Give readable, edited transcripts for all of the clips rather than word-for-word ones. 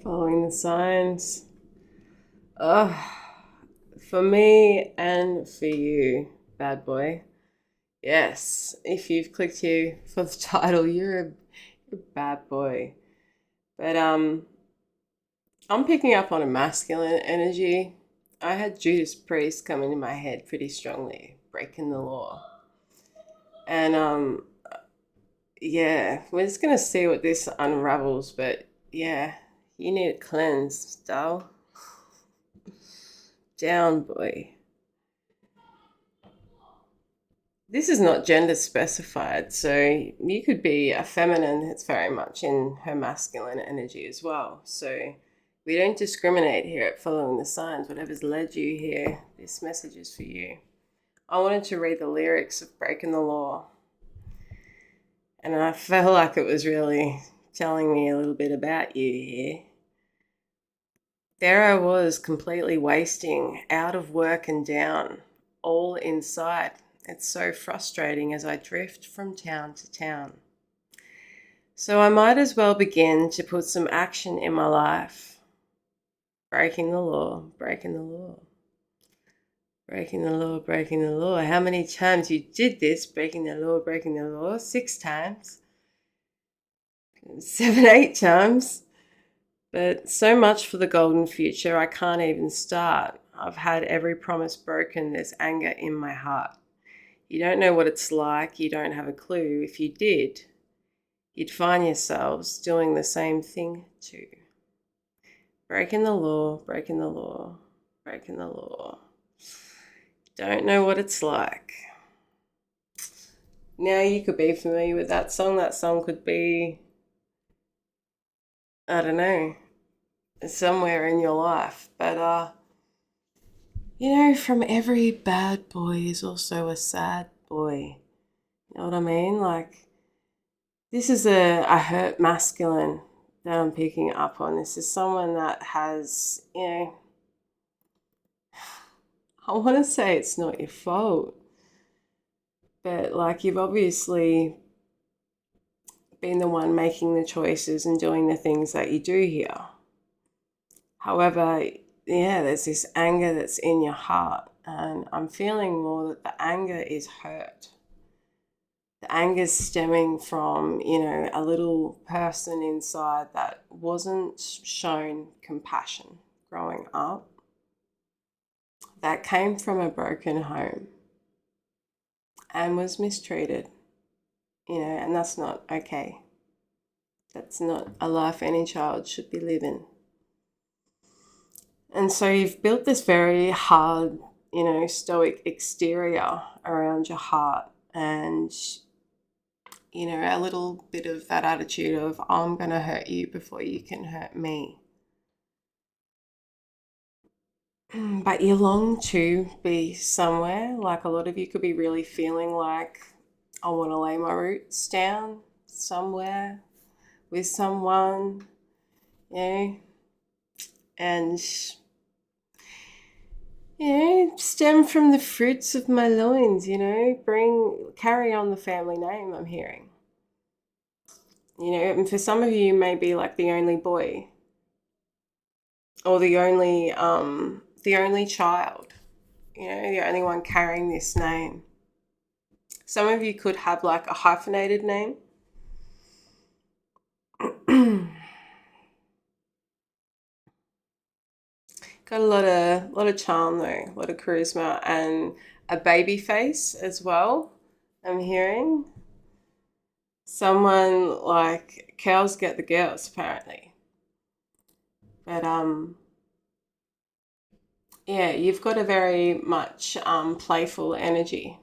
Following the signs. Oh, for me and for you, bad boy. Yes, if you've clicked here for the title, you're a bad boy. But I'm picking up on a masculine energy. I had Judas Priest come into my head pretty strongly, breaking the law. And yeah, we're just gonna see what this unravels. But yeah, you need a cleanse, doll. Down, boy. This is not gender specified, so you could be a feminine that's very much in her masculine energy as well. So we don't discriminate here at Following the Signs. Whatever's led you here, this message is for you. I wanted to read the lyrics of Breaking the Law, and I felt like it was really telling me a little bit about you here. There I was, completely wasting, out of work and down, all inside. It's so frustrating as I drift from town to town. So I might as well begin to put some action in my life. Breaking the law, breaking the law. Breaking the law, breaking the law. How many times you did this, breaking the law, breaking the law? 6 times. 7, 8 times. But so much for the golden future, I can't even start. I've had every promise broken, there's anger in my heart. You don't know what it's like, you don't have a clue. If you did, you'd find yourselves doing the same thing too. Breaking the law, breaking the law, breaking the law. Don't know what it's like. Now you could be familiar with that song. That song could be, I don't know, somewhere in your life. But from every bad boy is also a sad boy. You know what I mean? Like, this is a hurt masculine that I'm picking up on. This is someone that has, I want to say it's not your fault, but like you've obviously been the one making the choices and doing the things that you do here. However, yeah, there's this anger that's in your heart, and I'm feeling more that the anger is hurt. The anger is stemming from, a little person inside that wasn't shown compassion growing up, that came from a broken home and was mistreated, and that's not okay. That's not a life any child should be living. And so you've built this very hard, stoic exterior around your heart, and a little bit of that attitude of, I'm going to hurt you before you can hurt me. But you long to be somewhere. Like, a lot of you could be really feeling like, I want to lay my roots down somewhere with someone, and, stem from the fruits of my loins, carry on the family name, I'm hearing. And for some of you, you may be like the only boy, or the only child, the only one carrying this name. Some of you could have like a hyphenated name. Got a lot of charm though, a lot of charisma, and a baby face as well. I'm hearing someone like, cows get the girls apparently, but yeah, you've got a very much playful energy,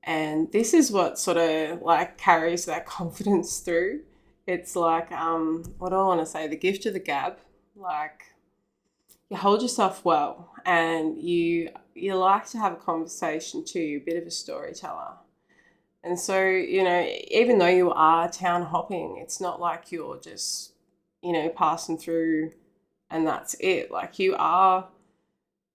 and this is what sort of like carries that confidence through. It's like, what do I want to say? The gift of the gab, like, you hold yourself well, and you like to have a conversation too. You're a bit of a storyteller. And so, even though you are town hopping, it's not like you're just, passing through and that's it. Like, you are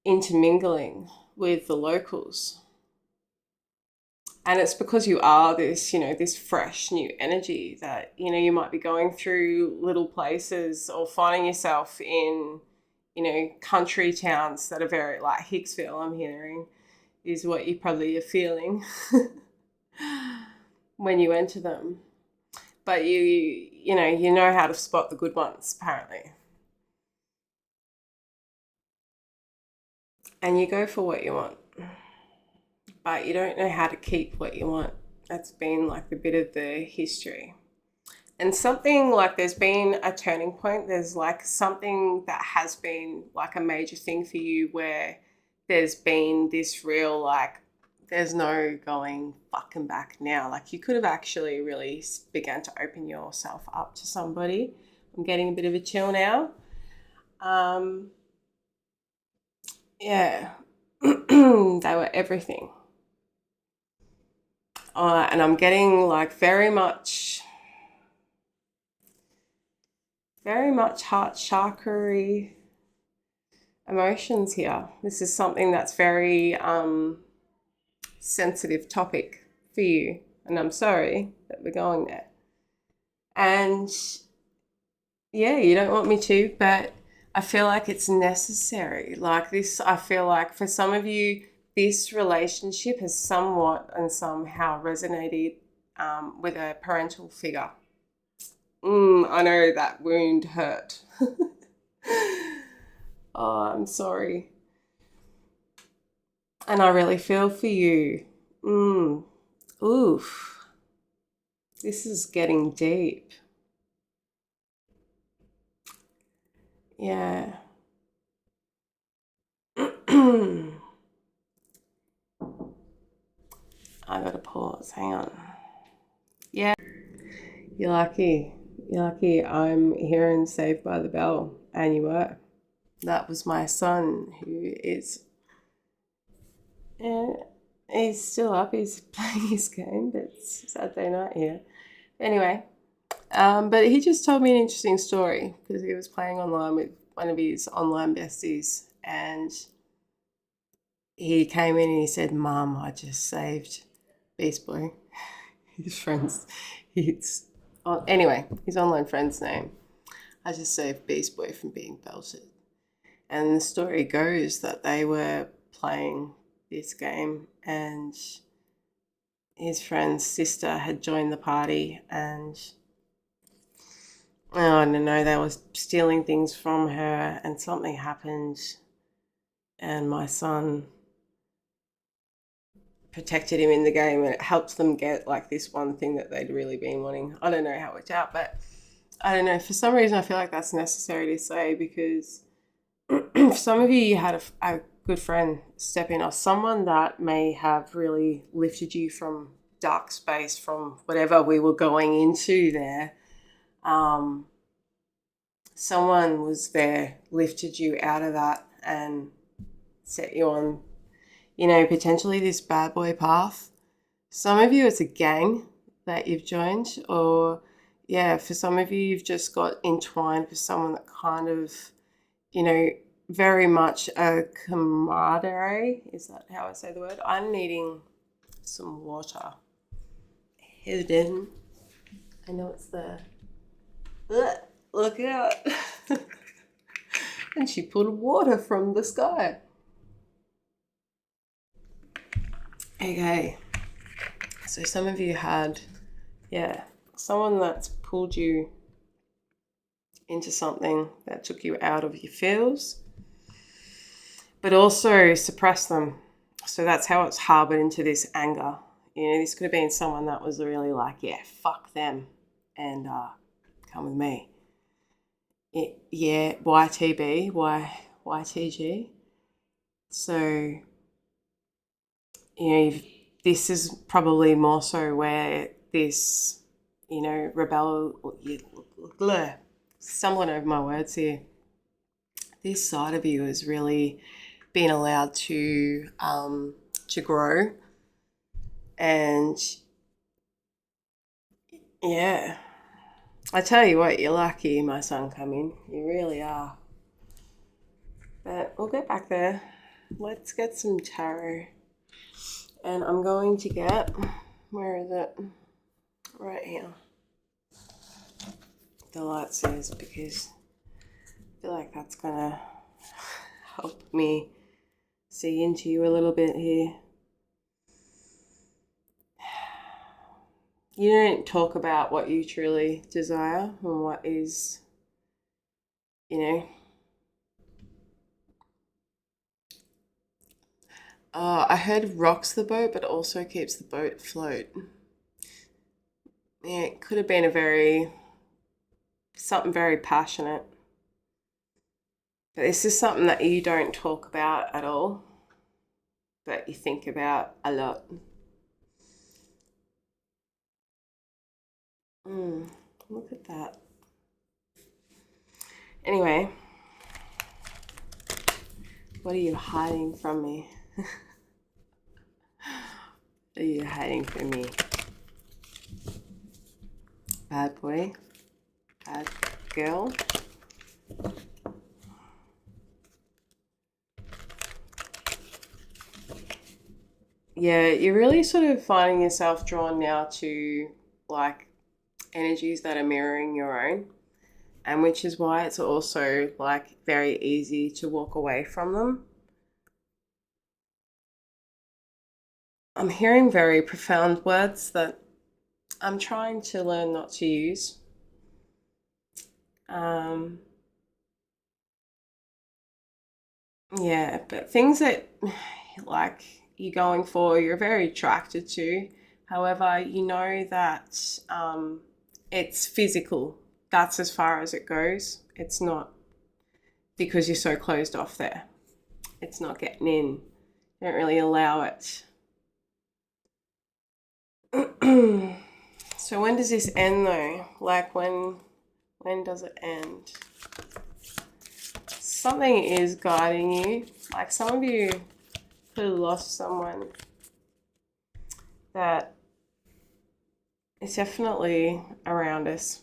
intermingling with the locals. And it's because you are this, this fresh new energy that, you might be going through little places or finding yourself in, country towns that are very like Hicksville, I'm hearing, is what you probably are feeling when you enter them. But you know how to spot the good ones, apparently. And you go for what you want, but you don't know how to keep what you want. That's been like a bit of the history. And something like there's been a turning point. There's like something that has been like a major thing for you where there's been this real like, there's no going fucking back now. Like you could have actually really began to open yourself up to somebody. I'm getting a bit of a chill now. Um, yeah, they were everything. And I'm getting like very much heart chakra emotions here. This is something that's very sensitive topic for you, and I'm sorry that we're going there. And yeah, you don't want me to, but I feel like it's necessary. Like this, I feel like for some of you, this relationship has somewhat and somehow resonated with a parental figure. I know that wound hurt. Oh, I'm sorry. And I really feel for you. Oof. This is getting deep. Yeah. I gotta pause. Hang on. Yeah. You're lucky. You're lucky. I'm here in Saved by the Bell, and you were. That was my son, who is. Yeah, he's still up. He's playing his game, but it's Saturday night here. Anyway, but he just told me an interesting story because he was playing online with one of his online besties, and he came in and he said, "Mum, I just saved Beast Boy." His friends, he's anyway, his online friend's name. I just saved Beast Boy from being belted. And the story goes that they were playing this game and his friend's sister had joined the party and I don't know, they were stealing things from her and something happened and my son protected him in the game and it helped them get like this one thing that they'd really been wanting. I don't know how it worked out, but I don't know. For some reason, I feel like that's necessary to say because for some of you, you had a good friend step in or someone that may have really lifted you from dark space, from whatever we were going into there. Um, Someone was there, lifted you out of that and set you on, potentially this bad boy path. Some of you, it's a gang that you've joined, or yeah, for some of you, you've just got entwined with someone that kind of, you know, very much a camaraderie. Is that how I say the word? I'm needing some water. Hidden. I know it's there. Ugh, look out. And she pulled water from the sky. Okay. So some of you had, someone that's pulled you into something that took you out of your feels, but also suppressed them. So that's how it's harbored into this anger. This could have been someone that was really like, yeah, fuck them and come with me. Yeah, YTB, YTG. So, this is probably more so where this, rebel, stumbling over my words here. This side of you has really been allowed to grow, and yeah, I tell you what, you're lucky, my son, come in. You really are. But we'll get back there. Let's get some tarot. And I'm going to get, where is it? Right here. The light says, because I feel like that's gonna help me see into you a little bit here. You don't talk about what you truly desire and what is, you know. I heard rocks the boat, but also keeps the boat afloat. Yeah, it could have been something very passionate. But this is something that you don't talk about at all, but you think about a lot. Look at that. Anyway, what are you hiding from me? What are you hiding from me? Bad boy? Bad girl? Yeah, you're really sort of finding yourself drawn now to like energies that are mirroring your own, and which is why it's also like very easy to walk away from them. I'm hearing very profound words that I'm trying to learn not to use. Um, yeah, but things that like you're going for, you're very attracted to. However, you know that it's physical. That's as far as it goes. It's not because you're so closed off there. It's not getting in. You don't really allow it. So when does this end though? Like when does it end? Something is guiding you. Like some of you could have lost someone that is definitely around us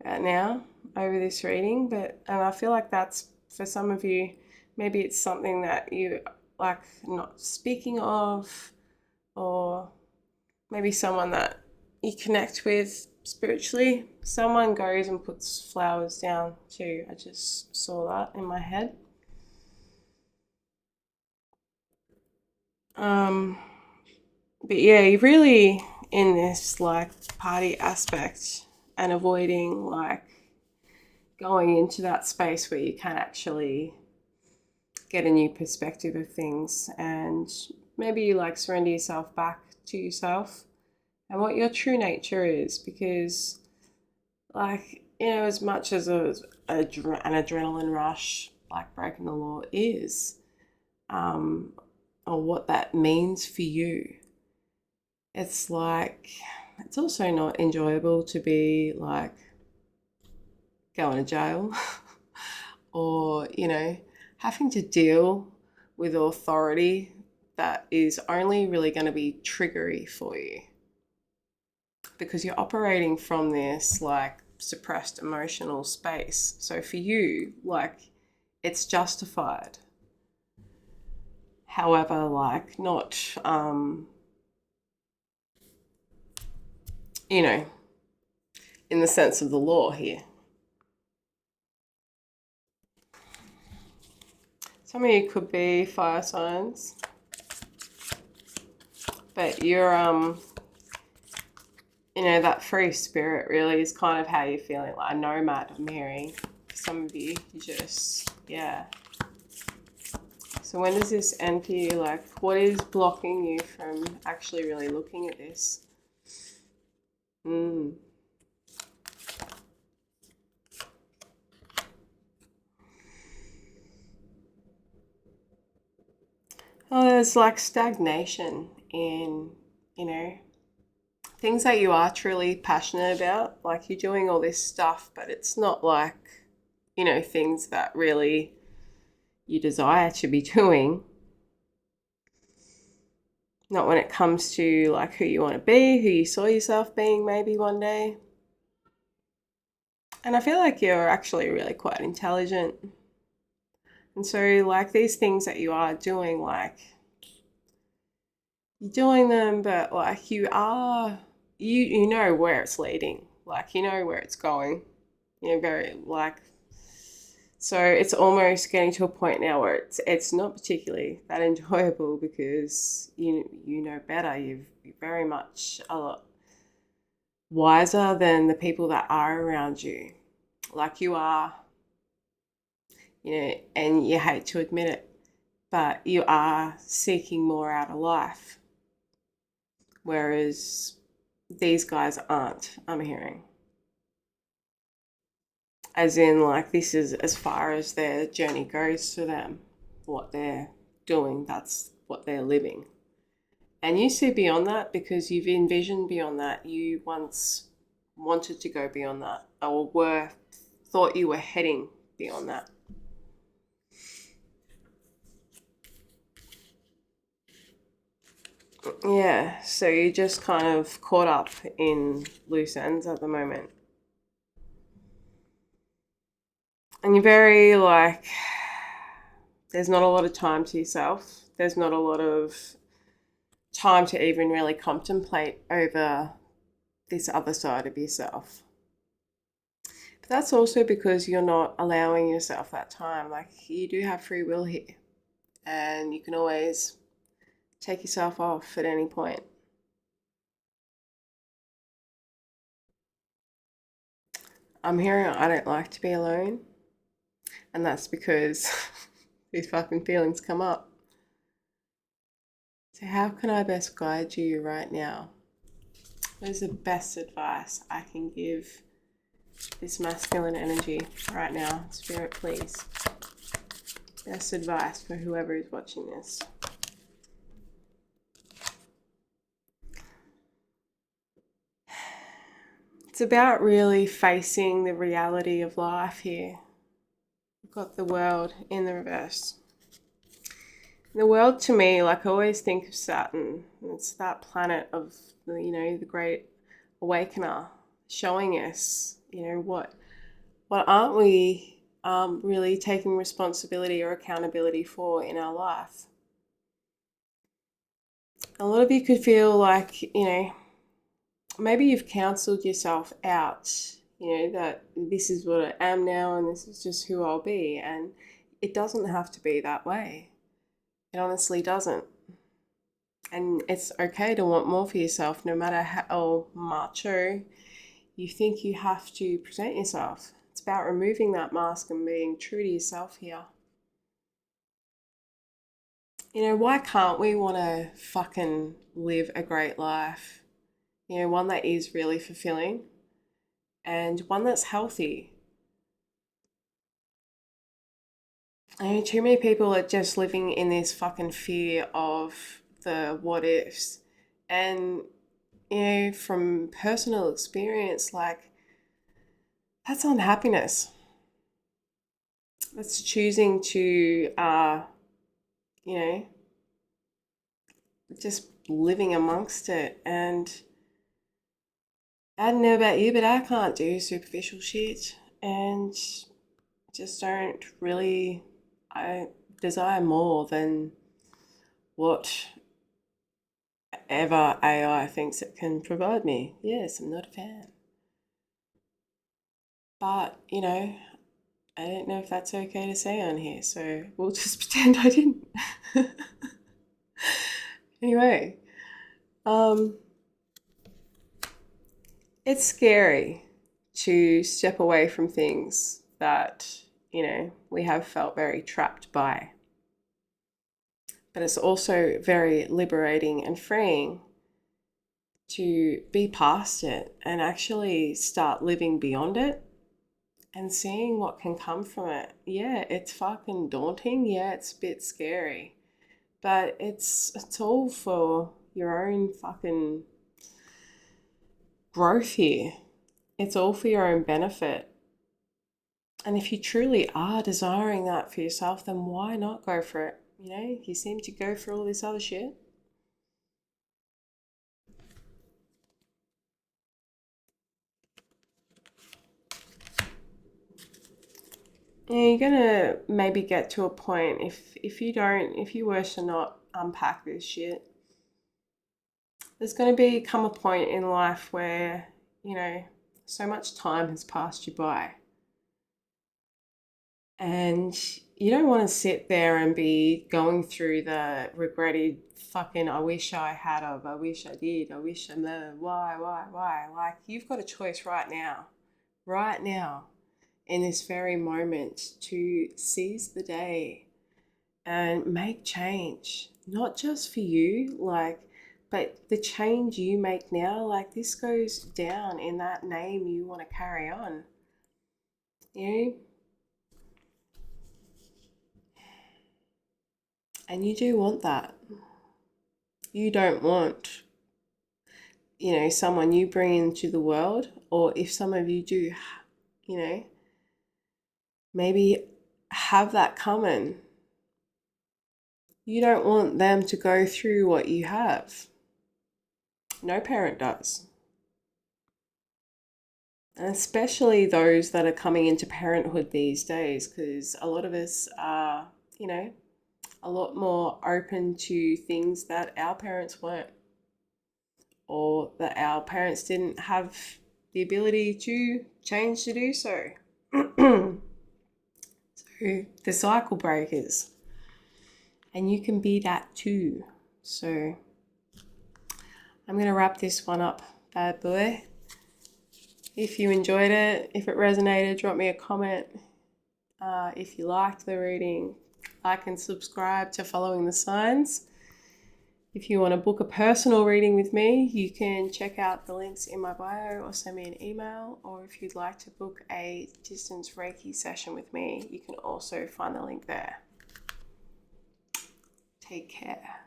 right now over this reading, but and I feel like that's for some of you, maybe it's something that you like not speaking of, or maybe someone that you connect with spiritually. Someone goes and puts flowers down too. I just saw that in my head. But yeah, you really in this like party aspect and avoiding like going into that space where you can actually get a new perspective of things, and maybe you like surrender yourself back to yourself and what your true nature is, because like you know, as much as an adrenaline rush like breaking the law is, um, or what that means for you, it's like it's also not enjoyable to be like going to jail or you know having to deal with authority that is only really going to be triggery for you, because you're operating from this like suppressed emotional space. So for you, like it's justified. However, like not, you know, in the sense of the law here. Some of you could be fire signs, but you're, you know, that free spirit really is kind of how you're feeling, like a nomad, I'm hearing. For some of you, you just, yeah. So when does this end for you? Like, what is blocking you from actually really looking at this? Mm. Oh, there's like stagnation in, you know, things that you are truly passionate about. Like you're doing all this stuff, but it's not like, you know, things that really you desire to be doing. Not when it comes to like who you want to be, who you saw yourself being maybe one day. And I feel like you're actually really quite intelligent. And so like these things that you are doing, like You're doing them, but like you know where it's leading. Like you know where it's going. You're very like so it's almost getting to a point now where it's not particularly that enjoyable because you know better. You're very much a lot wiser than the people that are around you. Like you are, and you hate to admit it, but you are seeking more out of life. Whereas these guys aren't, I'm hearing. As in, like, this is as far as their journey goes for them. What they're doing, that's what they're living. And you see beyond that because you've envisioned beyond that. You once wanted to go beyond that or thought you were heading beyond that. Yeah, so you're just kind of caught up in loose ends at the moment. And you're very like, there's not a lot of time to yourself. There's not a lot of time to even really contemplate over this other side of yourself. But that's also because you're not allowing yourself that time. Like, you do have free will here, and you can always take yourself off at any point. I'm hearing I don't like to be alone, and that's because these fucking feelings come up. So, how can I best guide you right now? What is the best advice I can give this masculine energy right now? Spirit, please. Best advice for whoever is watching this. It's about really facing the reality of life here. We've got the world in the reverse. The world to me, like I always think of Saturn, it's that planet of, the great awakener showing us, what aren't we really taking responsibility or accountability for in our life. A lot of you could feel like, maybe you've counseled yourself out, that this is what I am now and this is just who I'll be. And it doesn't have to be that way. It honestly doesn't. And it's okay to want more for yourself, no matter how macho you think you have to present yourself. It's about removing that mask and being true to yourself here. Why can't we want to fucking live a great life? One that is really fulfilling and one that's healthy. Too many people are just living in this fucking fear of the what ifs. And, from personal experience, like, that's unhappiness. That's choosing to, you know, just living amongst it. And I don't know about you, but I can't do superficial shit. And just don't really, I desire more than whatever AI thinks it can provide me. Yes, I'm not a fan. But, I don't know if that's okay to say on here, so we'll just pretend I didn't. Anyway, um, it's scary to step away from things that, we have felt very trapped by. But it's also very liberating and freeing to be past it and actually start living beyond it and seeing what can come from it. Yeah, it's fucking daunting. Yeah, it's a bit scary. But it's all for your own fucking growth here. It's all for your own benefit. And if you truly are desiring that for yourself, then why not go for it? You seem to go for all this other shit. Yeah, you're gonna maybe get to a point if you were to not unpack this shit, There's going to come a point in life where, you know, so much time has passed you by. And you don't want to sit there and be going through the regretted fucking, I wish I had of, I wish I did, I wish I know, why? Like, you've got a choice right now, in this very moment to seize the day and make change, not just for you, like, but the change you make now, like, this goes down in that name you want to carry on, you know? And you do want that. You don't want, you know, someone you bring into the world, or if some of you do, you know, maybe have that coming. You don't want them to go through what you have. No parent does. And especially those that are coming into parenthood these days, because a lot of us are, you know, a lot more open to things that our parents weren't, or that our parents didn't have the ability to change to do so. So the cycle breakers. And you can be that too. So I'm going to wrap this one up, bad boy. If you enjoyed it, if it resonated, drop me a comment. If you liked the reading, like and subscribe to Following the Signs. If you want to book a personal reading with me, you can check out the links in my bio or send me an email. Or if you'd like to book a distance Reiki session with me, you can also find the link there. Take care.